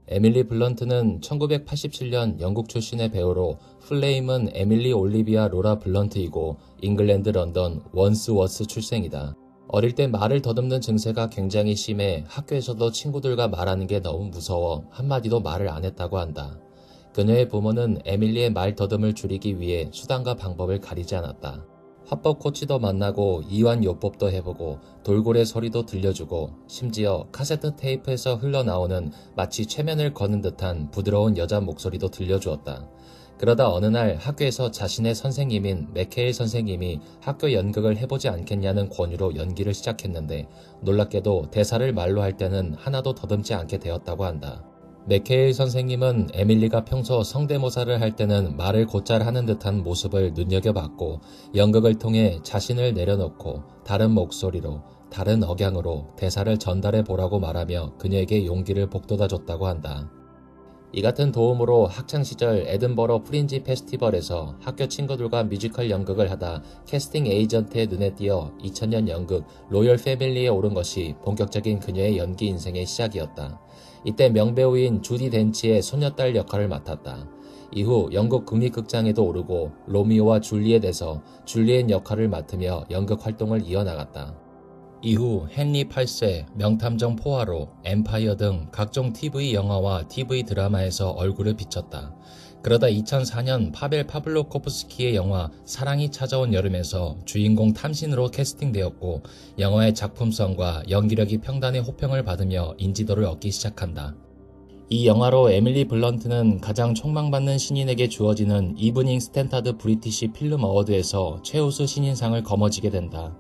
에밀리 블런트는 1987년 영국 출신의 배우로 플레임은 에밀리 올리비아 로라 블런트이고 잉글랜드 런던 원스워스 출생이다. 어릴 때 말을 더듬는 증세가 굉장히 심해 학교에서도 친구들과 말하는 게 너무 무서워 한마디도 말을 안 했다고 한다. 그녀의 부모는 에밀리의 말 더듬을 줄이기 위해 수단과 방법을 가리지 않았다. 화법 코치도 만나고 이완요법도 해보고 돌고래 소리도 들려주고 심지어 카세트 테이프에서 흘러나오는 마치 최면을 거는 듯한 부드러운 여자 목소리도 들려주었다. 그러다 어느 날 학교에서 자신의 선생님인 맥케일 선생님이 학교 연극을 해보지 않겠냐는 권유로 연기를 시작했는데 놀랍게도 대사를 말로 할 때는 하나도 더듬지 않게 되었다고 한다. 맥케일 선생님은 에밀리가 평소 성대모사를 할 때는 말을 곧잘 하는 듯한 모습을 눈여겨봤고 연극을 통해 자신을 내려놓고 다른 목소리로 다른 억양으로 대사를 전달해 보라고 말하며 그녀에게 용기를 북돋아줬다고 한다. 이 같은 도움으로 학창시절 에든버러 프린지 페스티벌에서 학교 친구들과 뮤지컬 연극을 하다 캐스팅 에이전트의 눈에 띄어 2000년 연극 로열 패밀리에 오른 것이 본격적인 그녀의 연기 인생의 시작이었다. 이때 명배우인 주디 덴치의 소녀딸 역할을 맡았다. 이후 영국 국립극장에도 오르고 로미오와 줄리엣에서 줄리엣 역할을 맡으며 연극 활동을 이어나갔다. 이후 헨리 8세, 명탐정 포아로, 엠파이어 등 각종 TV 영화와 TV 드라마에서 얼굴을 비쳤다. 그러다 2004년 파벨 파블로코프스키의 영화 사랑이 찾아온 여름에서 주인공 탐신으로 캐스팅되었고 영화의 작품성과 연기력이 평단의 호평을 받으며 인지도를 얻기 시작한다. 이 영화로 에밀리 블런트는 가장 촉망받는 신인에게 주어지는 이브닝 스탠다드 브리티시 필름 어워드에서 최우수 신인상을 거머쥐게 된다.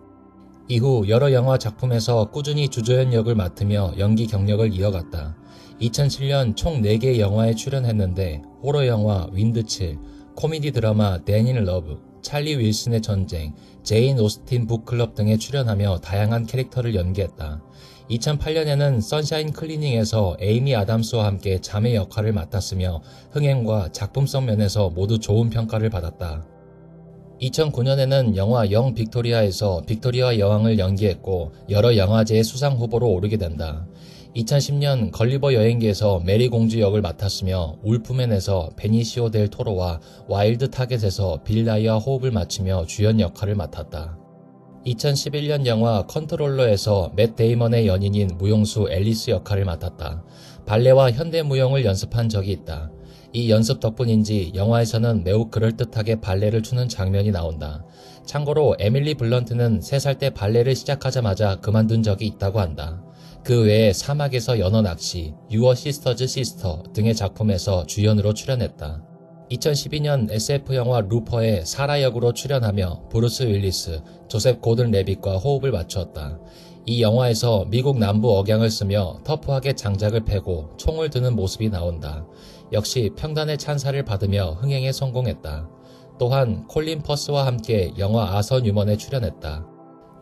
이후 여러 영화 작품에서 꾸준히 주조연 역을 맡으며 연기 경력을 이어갔다. 2007년 총 4개의 영화에 출연했는데 호러 영화 윈드칠, 코미디 드라마 댄인 러브, 찰리 윌슨의 전쟁, 제인 오스틴 북클럽 등에 출연하며 다양한 캐릭터를 연기했다. 2008년에는 선샤인 클리닝에서 에이미 아담스와 함께 자매 역할을 맡았으며 흥행과 작품성 면에서 모두 좋은 평가를 받았다. 2009년에는 영화 영 빅토리아에서 빅토리아 여왕을 연기했고 여러 영화제의 수상 후보로 오르게 된다. 2010년 걸리버 여행기에서 메리 공주 역을 맡았으며 울프맨에서 베니시오 델 토로와 와일드 타겟에서 빌 나이와 호흡을 맞추며 주연 역할을 맡았다. 2011년 영화 컨트롤러에서 맷 데이먼의 연인인 무용수 앨리스 역할을 맡았다. 발레와 현대무용을 연습한 적이 있다. 이 연습 덕분인지 영화에서는 매우 그럴듯하게 발레를 추는 장면이 나온다. 참고로 에밀리 블런트는 3살 때 발레를 시작하자마자 그만둔 적이 있다고 한다. 그 외에 사막에서 연어 낚시, 유어 시스터즈 시스터 등의 작품에서 주연으로 출연했다. 2012년 SF 영화 루퍼에 사라 역으로 출연하며 브루스 윌리스, 조셉 고든 레빗과 호흡을 맞추었다. 이 영화에서 미국 남부 억양을 쓰며 터프하게 장작을 패고 총을 드는 모습이 나온다. 역시 평단의 찬사를 받으며 흥행에 성공했다. 또한 콜린 퍼스와 함께 영화 아서 뉴먼에 출연했다.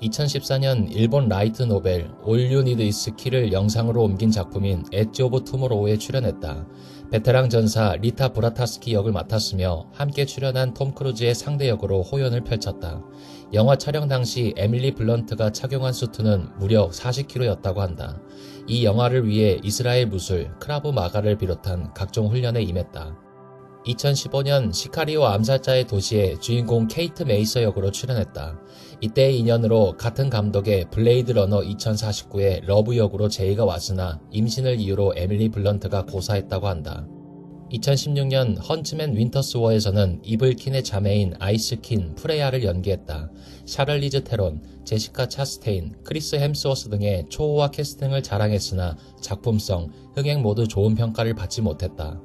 2014년 일본 라이트 노벨 All You Need Is Kill을 영상으로 옮긴 작품인 엣지 오브 투모로우에 출연했다. 베테랑 전사 리타 브라타스키 역을 맡았으며 함께 출연한 톰 크루즈의 상대 역으로 호연을 펼쳤다. 영화 촬영 당시 에밀리 블런트가 착용한 수트는 무려 40kg였다고 한다. 이 영화를 위해 이스라엘 무술, 크라브 마가를 비롯한 각종 훈련에 임했다. 2015년 시카리오 암살자의 도시에 주인공 케이트 메이서 역으로 출연했다. 이때의 인연으로 같은 감독의 블레이드 러너 2049의 러브 역으로 제의가 왔으나 임신을 이유로 에밀리 블런트가 고사했다고 한다. 2016년 헌츠맨 윈터스워에서는 이블킨의 자매인 아이스킨 프레야를 연기했다. 샤를리즈 테론, 제시카 차스테인, 크리스 햄스워스 등의 초호화 캐스팅을 자랑했으나 작품성, 흥행 모두 좋은 평가를 받지 못했다.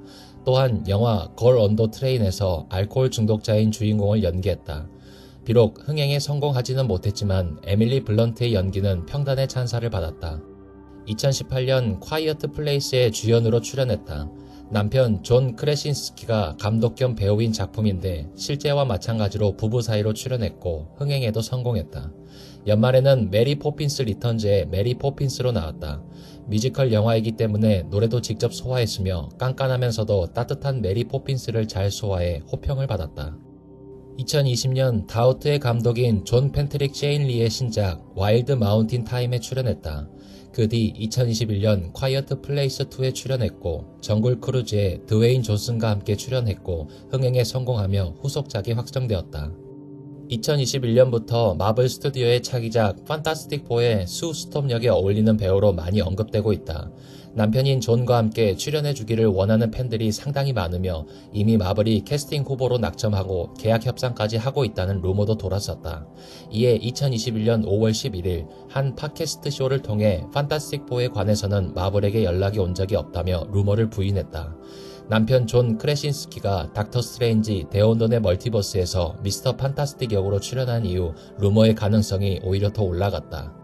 또한 영화 걸 언더 트레인에서 알코올 중독자인 주인공을 연기했다. 비록 흥행에 성공하지는 못했지만 에밀리 블런트의 연기는 평단의 찬사를 받았다. 2018년 콰이어트 플레이스의 주연으로 출연했다. 남편 존 크레신스키가 감독 겸 배우인 작품인데 실제와 마찬가지로 부부 사이로 출연했고 흥행에도 성공했다. 연말에는 메리 포핀스 리턴즈의 메리 포핀스로 나왔다. 뮤지컬 영화이기 때문에 노래도 직접 소화했으며 깐깐하면서도 따뜻한 메리 포핀스를 잘 소화해 호평을 받았다. 2020년 다우트의 감독인 존 펜트릭 셰인리의 신작 와일드 마운틴 타임에 출연했다. 그 뒤 2021년 콰이어트 플레이스 2에 출연했고 정글 크루즈에 드웨인 존슨과 함께 출연했고 흥행에 성공하며 후속작이 확정되었다. 2021년부터 마블 스튜디오의 차기작 판타스틱 4의 수 스톰 역에 어울리는 배우로 많이 언급되고 있다. 남편인 존과 함께 출연해주기를 원하는 팬들이 상당히 많으며 이미 마블이 캐스팅 후보로 낙점하고 계약 협상까지 하고 있다는 루머도 돌았었다. 이에 2021년 5월 11일 한 팟캐스트 쇼를 통해 판타스틱 4에 관해서는 마블에게 연락이 온 적이 없다며 루머를 부인했다. 남편 존 크레신스키가 닥터 스트레인지 대혼돈의 멀티버스에서 미스터 판타스틱 역으로 출연한 이후 루머의 가능성이 오히려 더 올라갔다.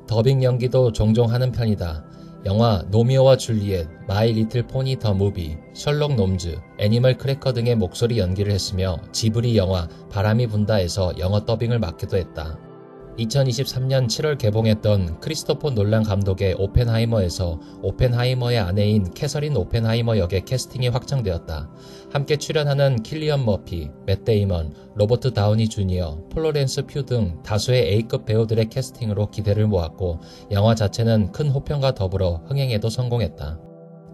더빙 연기도 종종 하는 편이다. 영화 로미오와 줄리엣, 마이 리틀 포니 더 무비, 셜록 놈즈, 애니멀 크래커 등의 목소리 연기를 했으며 지브리 영화 바람이 분다에서 영어 더빙을 맡기도 했다. 2023년 7월 개봉했던 크리스토퍼 놀란 감독의 오펜하이머에서 오펜하이머의 아내인 캐서린 오펜하이머 역의 캐스팅이 확정되었다. 함께 출연하는 킬리언 머피, 맷 데이먼, 로버트 다우니 주니어, 플로렌스 퓨 등 다수의 A급 배우들의 캐스팅으로 기대를 모았고 영화 자체는 큰 호평과 더불어 흥행에도 성공했다.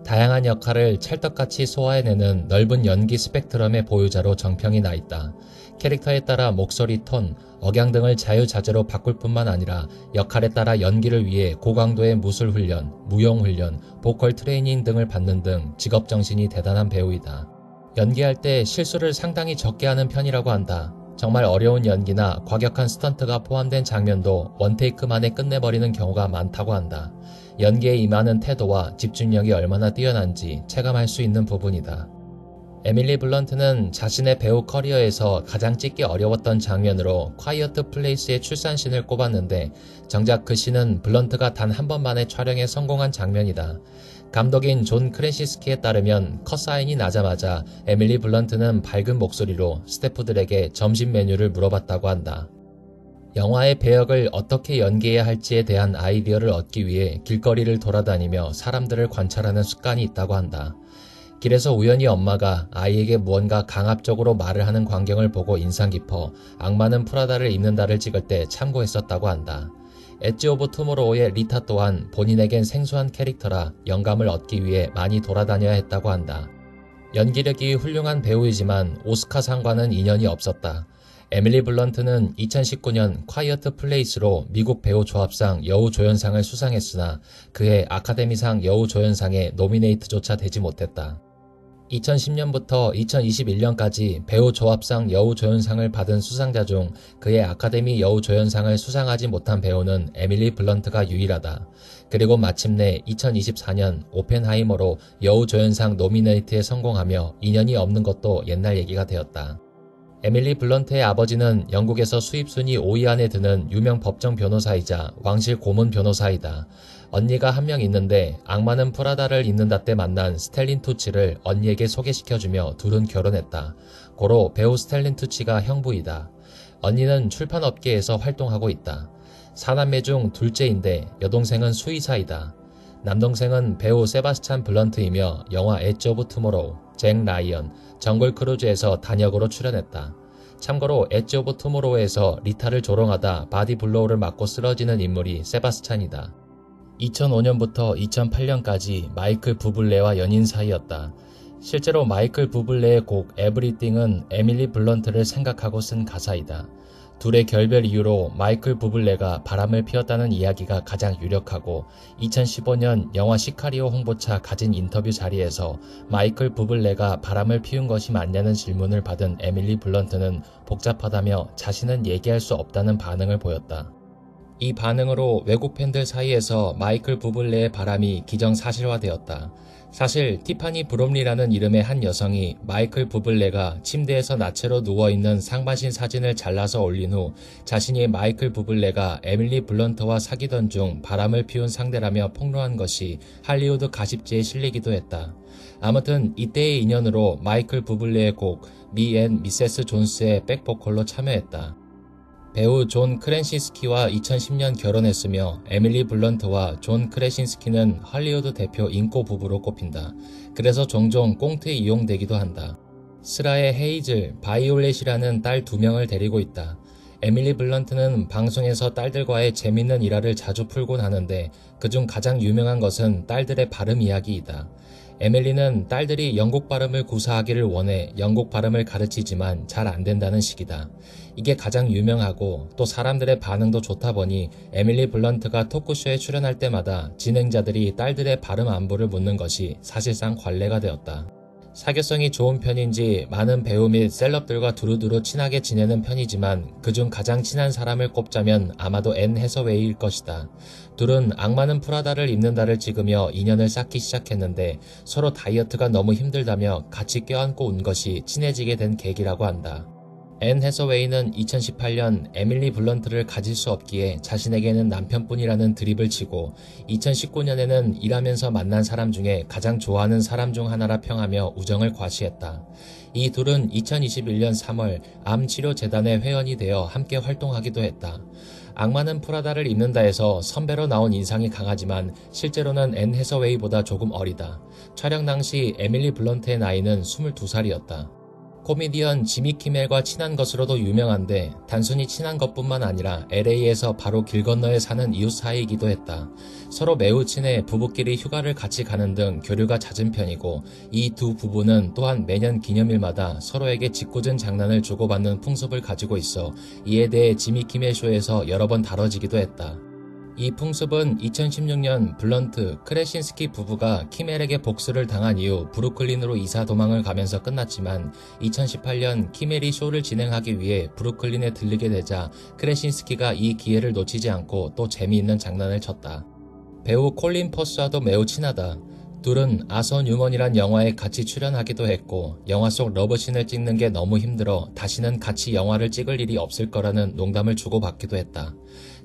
다양한 역할을 찰떡같이 소화해내는 넓은 연기 스펙트럼의 보유자로 정평이 나 있다. 캐릭터에 따라 목소리 톤, 억양 등을 자유자재로 바꿀 뿐만 아니라 역할에 따라 연기를 위해 고강도의 무술 훈련, 무용 훈련, 보컬 트레이닝 등을 받는 등 직업정신이 대단한 배우이다. 연기할 때 실수를 상당히 적게 하는 편이라고 한다. 정말 어려운 연기나 과격한 스턴트가 포함된 장면도 원테이크 만에 끝내버리는 경우가 많다고 한다. 연기에 임하는 태도와 집중력이 얼마나 뛰어난지 체감할 수 있는 부분이다. 에밀리 블런트는 자신의 배우 커리어에서 가장 찍기 어려웠던 장면으로 콰이어트 플레이스의 출산신을 꼽았는데 정작 그 씬은 블런트가 단 한 번만에 촬영에 성공한 장면이다. 감독인 존 크레신스키에 따르면 컷사인이 나자마자 에밀리 블런트는 밝은 목소리로 스태프들에게 점심 메뉴를 물어봤다고 한다. 영화의 배역을 어떻게 연기해야 할지에 대한 아이디어를 얻기 위해 길거리를 돌아다니며 사람들을 관찰하는 습관이 있다고 한다. 길에서 우연히 엄마가 아이에게 무언가 강압적으로 말을 하는 광경을 보고 인상 깊어 악마는 프라다를 입는다를 찍을 때 참고했었다고 한다. 엣지 오브 투모로우의 리타 또한 본인에겐 생소한 캐릭터라 영감을 얻기 위해 많이 돌아다녀야 했다고 한다. 연기력이 훌륭한 배우이지만 오스카상과는 인연이 없었다. 에밀리 블런트는 2019년 콰이어트 플레이스로 미국 배우 조합상 여우조연상을 수상했으나 그해 아카데미상 여우조연상에 노미네이트조차 되지 못했다. 2010년부터 2021년까지 배우 조합상 여우조연상을 받은 수상자 중 그의 아카데미 여우조연상을 수상하지 못한 배우는 에밀리 블런트가 유일하다. 그리고 마침내 2024년 오펜하이머로 여우조연상 노미네이트에 성공하며 인연이 없는 것도 옛날 얘기가 되었다. 에밀리 블런트의 아버지는 영국에서 수입순위 5위 안에 드는 유명 법정 변호사이자 왕실 고문 변호사이다. 언니가 한 명 있는데 악마는 프라다를 입는다 때 만난 스텔린 투치를 언니에게 소개시켜주며 둘은 결혼했다. 고로 배우 스텔린 투치가 형부이다. 언니는 출판업계에서 활동하고 있다. 사남매 중 둘째인데 여동생은 수의사이다. 남동생은 배우 세바스찬 블런트이며 영화 엣지 오브 투모로우, 잭 라이언, 정글 크루즈에서 단역으로 출연했다. 참고로 엣지 오브 투모로우에서 리타를 조롱하다 바디 블로우를 맞고 쓰러지는 인물이 세바스찬이다. 2005년부터 2008년까지 마이클 부블레와 연인 사이였다. 실제로 마이클 부블레의 곡 에브리띵은 에밀리 블런트를 생각하고 쓴 가사이다. 둘의 결별 이후로 마이클 부블레가 바람을 피웠다는 이야기가 가장 유력하고 2015년 영화 시카리오 홍보차 가진 인터뷰 자리에서 마이클 부블레가 바람을 피운 것이 맞냐는 질문을 받은 에밀리 블런트는 복잡하다며 자신은 얘기할 수 없다는 반응을 보였다. 이 반응으로 외국 팬들 사이에서 마이클 부블레의 바람이 기정사실화되었다. 사실 티파니 브롬리라는 이름의 한 여성이 마이클 부블레가 침대에서 나체로 누워있는 상반신 사진을 잘라서 올린 후 자신이 마이클 부블레가 에밀리 블런트와 사귀던 중 바람을 피운 상대라며 폭로한 것이 할리우드 가십지에 실리기도 했다. 아무튼 이때의 인연으로 마이클 부블레의 곡 미 앤 미세스 존스의 백보컬로 참여했다. 배우 존 크레신스키와 2010년 결혼했으며 에밀리 블런트와 존 크레신스키는 할리우드 대표 인고 부부로 꼽힌다. 그래서 종종 꽁트에 이용되기도 한다. 스라의 헤이즐, 바이올렛이라는 딸 2명을 데리고 있다. 에밀리 블런트는 방송에서 딸들과의 재밌는 일화를 자주 풀곤 하는데 그중 가장 유명한 것은 딸들의 발음 이야기이다. 에밀리는 딸들이 영국 발음을 구사하기를 원해 영국 발음을 가르치지만 잘 안된다는 식이다. 이게 가장 유명하고 또 사람들의 반응도 좋다 보니 에밀리 블런트가 토크쇼에 출연할 때마다 진행자들이 딸들의 발음 안부를 묻는 것이 사실상 관례가 되었다. 사교성이 좋은 편인지 많은 배우 및 셀럽들과 두루두루 친하게 지내는 편이지만 그중 가장 친한 사람을 꼽자면 아마도 앤 해서웨이일 것이다. 둘은 악마는 프라다를 입는다를 찍으며 인연을 쌓기 시작했는데 서로 다이어트가 너무 힘들다며 같이 껴안고 운 것이 친해지게 된 계기라고 한다. 앤 해서웨이는 2018년 에밀리 블런트를 가질 수 없기에 자신에게는 남편뿐이라는 드립을 치고 2019년에는 일하면서 만난 사람 중에 가장 좋아하는 사람 중 하나라 평하며 우정을 과시했다. 이 둘은 2021년 3월 암치료재단의 회원이 되어 함께 활동하기도 했다. 악마는 프라다를 입는다에서 선배로 나온 인상이 강하지만 실제로는 앤 해서웨이보다 조금 어리다. 촬영 당시 에밀리 블런트의 나이는 22살이었다. 코미디언 지미 키멜과 친한 것으로도 유명한데 단순히 친한 것뿐만 아니라 LA에서 바로 길 건너에 사는 이웃 사이이기도 했다. 서로 매우 친해 부부끼리 휴가를 같이 가는 등 교류가 잦은 편이고 이 두 부부는 또한 매년 기념일마다 서로에게 짓궂은 장난을 주고받는 풍습을 가지고 있어 이에 대해 지미 키멜 쇼에서 여러 번 다뤄지기도 했다. 이 풍습은 2016년 블런트, 크레신스키 부부가 키멜에게 복수를 당한 이후 브루클린으로 이사 도망을 가면서 끝났지만 2018년 키멜이 쇼를 진행하기 위해 브루클린에 들르게 되자 크레신스키가 이 기회를 놓치지 않고 또 재미있는 장난을 쳤다. 배우 콜린 퍼스와도 매우 친하다. 둘은 아서 뉴먼이란 영화에 같이 출연하기도 했고 영화 속 러브씬을 찍는 게 너무 힘들어 다시는 같이 영화를 찍을 일이 없을 거라는 농담을 주고받기도 했다.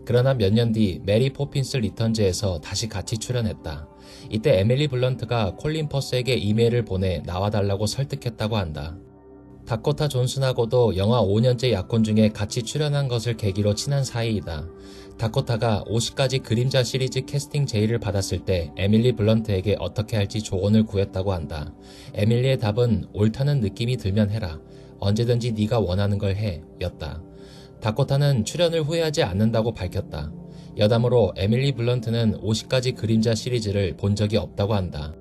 그러나 몇 년 뒤 메리 포핀스 리턴즈에서 다시 같이 출연했다. 이때 에밀리 블런트가 콜린 퍼스에게 이메일을 보내 나와달라고 설득했다고 한다. 다코타 존슨하고도 영화 5년째 약혼 중에 같이 출연한 것을 계기로 친한 사이이다. 다코타가 50가지 그림자 시리즈 캐스팅 제의를 받았을 때 에밀리 블런트에게 어떻게 할지 조언을 구했다고 한다. 에밀리의 답은 옳다는 느낌이 들면 해라. 언제든지 네가 원하는 걸 해. 였다. 다코타는 출연을 후회하지 않는다고 밝혔다. 여담으로 에밀리 블런트는 50가지 그림자 시리즈를 본 적이 없다고 한다.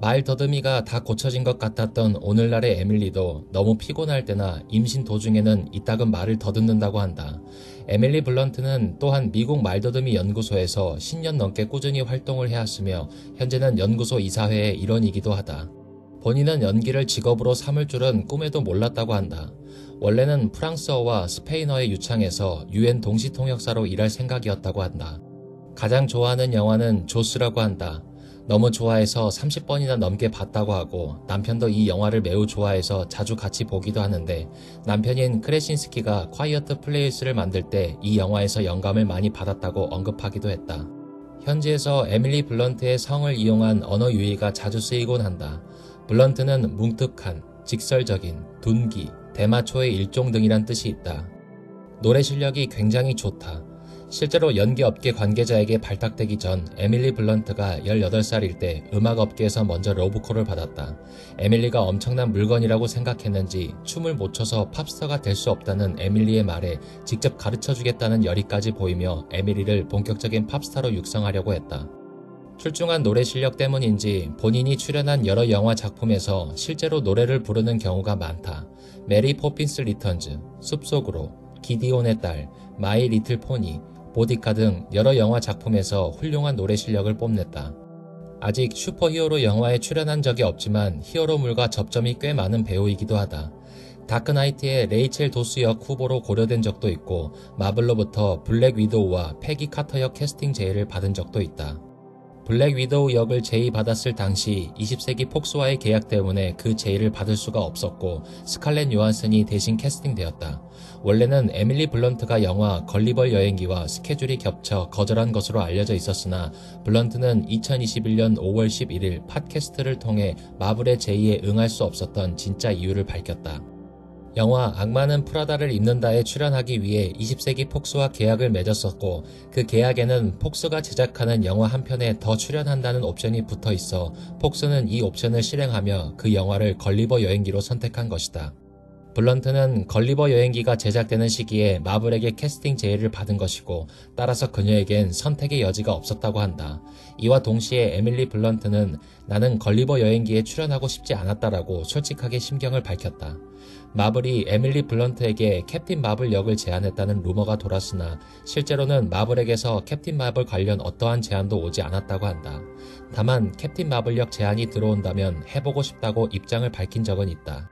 말 더듬이가 다 고쳐진 것 같았던 오늘날의 에밀리도 너무 피곤할 때나 임신 도중에는 이따금 말을 더듬는다고 한다. 에밀리 블런트는 또한 미국 말더듬이 연구소에서 10년 넘게 꾸준히 활동을 해왔으며 현재는 연구소 이사회의 일원이기도 하다. 본인은 연기를 직업으로 삼을 줄은 꿈에도 몰랐다고 한다. 원래는 프랑스어와 스페인어의 유창해서 UN 동시통역사로 일할 생각이었다고 한다. 가장 좋아하는 영화는 조스라고 한다. 너무 좋아해서 30번이나 넘게 봤다고 하고 남편도 이 영화를 매우 좋아해서 자주 같이 보기도 하는데 남편인 크레신스키가 콰이어트 플레이스를 만들 때 이 영화에서 영감을 많이 받았다고 언급하기도 했다. 현지에서 에밀리 블런트의 성을 이용한 언어 유희가 자주 쓰이곤 한다. 블런트는 뭉툭한, 직설적인, 둔기, 대마초의 일종 등이란 뜻이 있다. 노래 실력이 굉장히 좋다. 실제로 연기업계 관계자에게 발탁되기 전 에밀리 블런트가 18살일 때 음악업계에서 먼저 러브콜을 받았다. 에밀리가 엄청난 물건이라고 생각했는지 춤을 못 춰서 팝스타가 될 수 없다는 에밀리의 말에 직접 가르쳐주겠다는 열의까지 보이며 에밀리를 본격적인 팝스타로 육성하려고 했다. 출중한 노래 실력 때문인지 본인이 출연한 여러 영화 작품에서 실제로 노래를 부르는 경우가 많다. 메리 포핀스 리턴즈, 숲속으로, 기디온의 딸, 마이 리틀 포니, 보디카 등 여러 영화 작품에서 훌륭한 노래 실력을 뽐냈다. 아직 슈퍼히어로 영화에 출연한 적이 없지만 히어로물과 접점이 꽤 많은 배우이기도 하다. 다크나이트의 레이첼 도스 역 후보로 고려된 적도 있고 마블로부터 블랙 위도우와 패기 카터 역 캐스팅 제의를 받은 적도 있다. 블랙 위도우 역을 제의받았을 당시 20세기 폭스와의 계약 때문에 그 제의를 받을 수가 없었고 스칼렛 요한슨이 대신 캐스팅되었다. 원래는 에밀리 블런트가 영화 걸리벌 여행기와 스케줄이 겹쳐 거절한 것으로 알려져 있었으나 블런트는 2021년 5월 11일 팟캐스트를 통해 마블의 제의에 응할 수 없었던 진짜 이유를 밝혔다. 영화 악마는 프라다를 입는다에 출연하기 위해 20세기 폭스와 계약을 맺었었고 그 계약에는 폭스가 제작하는 영화 한 편에 더 출연한다는 옵션이 붙어 있어 폭스는 이 옵션을 실행하며 그 영화를 걸리버 여행기로 선택한 것이다. 블런트는 걸리버 여행기가 제작되는 시기에 마블에게 캐스팅 제의를 받은 것이고 따라서 그녀에겐 선택의 여지가 없었다고 한다. 이와 동시에 에밀리 블런트는 나는 걸리버 여행기에 출연하고 싶지 않았다라고 솔직하게 심경을 밝혔다. 마블이 에밀리 블런트에게 캡틴 마블 역을 제안했다는 루머가 돌았으나 실제로는 마블에게서 캡틴 마블 관련 어떠한 제안도 오지 않았다고 한다. 다만 캡틴 마블 역 제안이 들어온다면 해보고 싶다고 입장을 밝힌 적은 있다.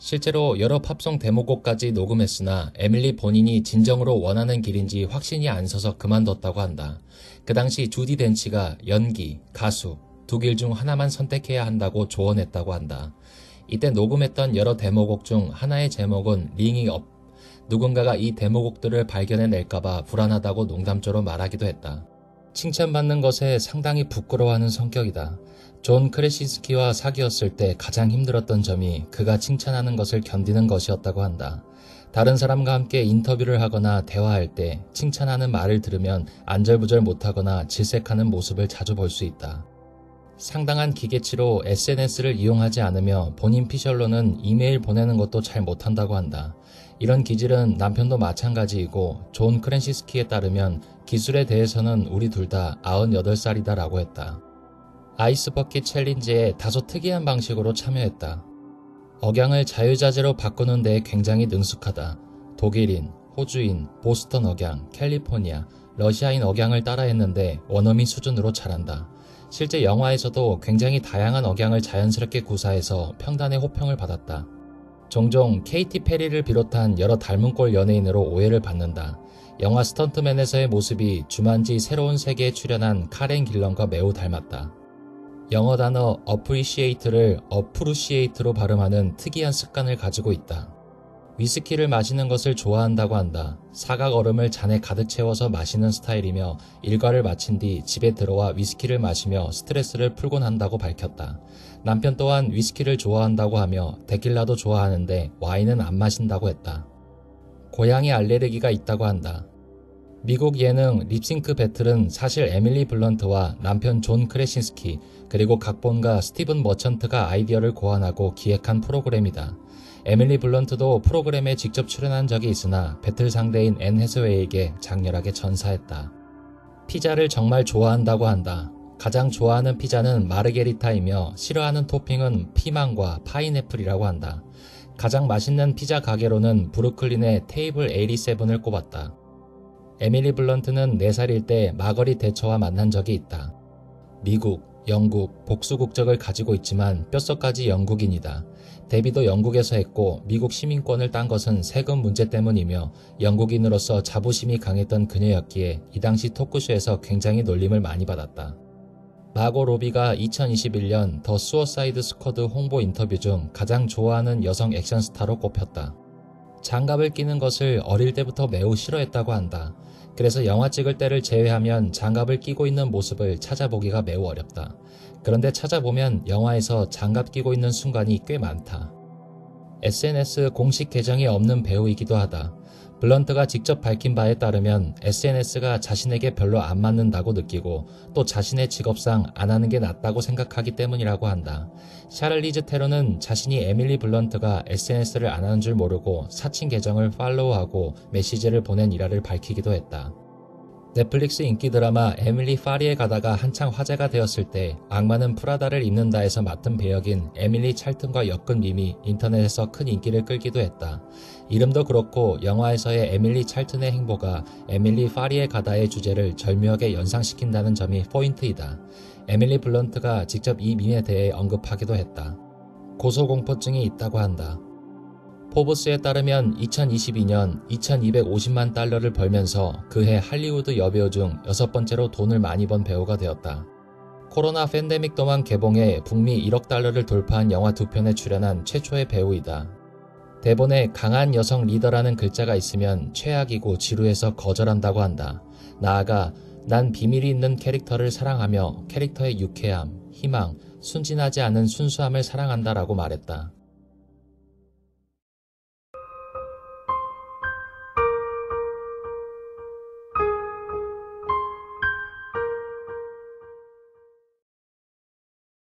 실제로 여러 팝송 데모곡까지 녹음했으나 에밀리 본인이 진정으로 원하는 길인지 확신이 안 서서 그만뒀다고 한다. 그 당시 주디 덴치가 연기, 가수 두 길 중 하나만 선택해야 한다고 조언했다고 한다. 이때 녹음했던 여러 데모곡 중 하나의 제목은 링이 업. 누군가가 이 데모곡들을 발견해낼까봐 불안하다고 농담조로 말하기도 했다. 칭찬받는 것에 상당히 부끄러워하는 성격이다. 존 크레신스키와 사귀었을 때 가장 힘들었던 점이 그가 칭찬하는 것을 견디는 것이었다고 한다. 다른 사람과 함께 인터뷰를 하거나 대화할 때 칭찬하는 말을 들으면 안절부절 못하거나 질색하는 모습을 자주 볼 수 있다. 상당한 기계치로 SNS를 이용하지 않으며 본인 피셜로는 이메일 보내는 것도 잘 못한다고 한다. 이런 기질은 남편도 마찬가지이고 존 크레신스키에 따르면 기술에 대해서는 우리 둘 다 98살이다 라고 했다. 아이스버킷 챌린지에 다소 특이한 방식으로 참여했다. 억양을 자유자재로 바꾸는 데에 굉장히 능숙하다. 독일인, 호주인, 보스턴 억양, 캘리포니아, 러시아인 억양을 따라했는데 원어민 수준으로 잘한다. 실제 영화에서도 굉장히 다양한 억양을 자연스럽게 구사해서 평단의 호평을 받았다. 종종 케이티 페리를 비롯한 여러 닮은 꼴 연예인으로 오해를 받는다. 영화 스턴트맨에서의 모습이 주만지 새로운 세계에 출연한 카렌 길런과 매우 닮았다. 영어 단어 appreciate를 appreciate로 발음하는 특이한 습관을 가지고 있다. 위스키를 마시는 것을 좋아한다고 한다. 사각 얼음을 잔에 가득 채워서 마시는 스타일이며 일과를 마친 뒤 집에 들어와 위스키를 마시며 스트레스를 풀곤 한다고 밝혔다. 남편 또한 위스키를 좋아한다고 하며 데킬라도 좋아하는데 와인은 안 마신다고 했다. 고양이 알레르기가 있다고 한다. 미국 예능 립싱크 배틀은 사실 에밀리 블런트와 남편 존 크레신스키 그리고 각본가 스티븐 머천트가 아이디어를 고안하고 기획한 프로그램이다. 에밀리 블런트도 프로그램에 직접 출연한 적이 있으나 배틀 상대인 앤 해서웨이에게 장렬하게 전사했다. 피자를 정말 좋아한다고 한다. 가장 좋아하는 피자는 마르게리타이며 싫어하는 토핑은 피망과 파인애플이라고 한다. 가장 맛있는 피자 가게로는 브루클린의 테이블 87을 꼽았다. 에밀리 블런트는 4살일 때 마거릿 대처와 만난 적이 있다. 미국, 영국, 복수 국적을 가지고 있지만 뼛속까지 영국인이다. 데뷔도 영국에서 했고 미국 시민권을 딴 것은 세금 문제 때문이며 영국인으로서 자부심이 강했던 그녀였기에 이 당시 토크쇼에서 굉장히 놀림을 많이 받았다. 마고 로비가 2021년 더 수어사이드 스쿼드 홍보 인터뷰 중 가장 좋아하는 여성 액션 스타로 꼽혔다. 장갑을 끼는 것을 어릴 때부터 매우 싫어했다고 한다. 그래서 영화 찍을 때를 제외하면 장갑을 끼고 있는 모습을 찾아보기가 매우 어렵다. 그런데 찾아보면 영화에서 장갑 끼고 있는 순간이 꽤 많다. SNS 공식 계정이 없는 배우이기도 하다. 블런트가 직접 밝힌 바에 따르면 SNS가 자신에게 별로 안 맞는다고 느끼고 또 자신의 직업상 안 하는 게 낫다고 생각하기 때문이라고 한다. 샤를리즈 테론은 자신이 에밀리 블런트가 SNS를 안 하는 줄 모르고 사칭 계정을 팔로우하고 메시지를 보낸 일화를 밝히기도 했다. 넷플릭스 인기 드라마 에밀리 파리에 가다가 한창 화제가 되었을 때 악마는 프라다를 입는다에서 맡은 배역인 에밀리 찰튼과 엮은 밈이 인터넷에서 큰 인기를 끌기도 했다. 이름도 그렇고 영화에서의 에밀리 찰튼의 행보가 에밀리 파리에 가다의 주제를 절묘하게 연상시킨다는 점이 포인트이다. 에밀리 블런트가 직접 이 밈에 대해 언급하기도 했다. 고소공포증이 있다고 한다. 포브스에 따르면 2022년 2250만 달러를 벌면서 그해 할리우드 여배우 중 6번째로 돈을 많이 번 배우가 되었다. 코로나 팬데믹 동안 개봉해 북미 1억 달러를 돌파한 영화 2편에 출연한 최초의 배우이다. 대본에 강한 여성 리더라는 글자가 있으면 최악이고 지루해서 거절한다고 한다. 나아가 난 비밀이 있는 캐릭터를 사랑하며 캐릭터의 유쾌함, 희망, 순진하지 않은 순수함을 사랑한다라고 말했다.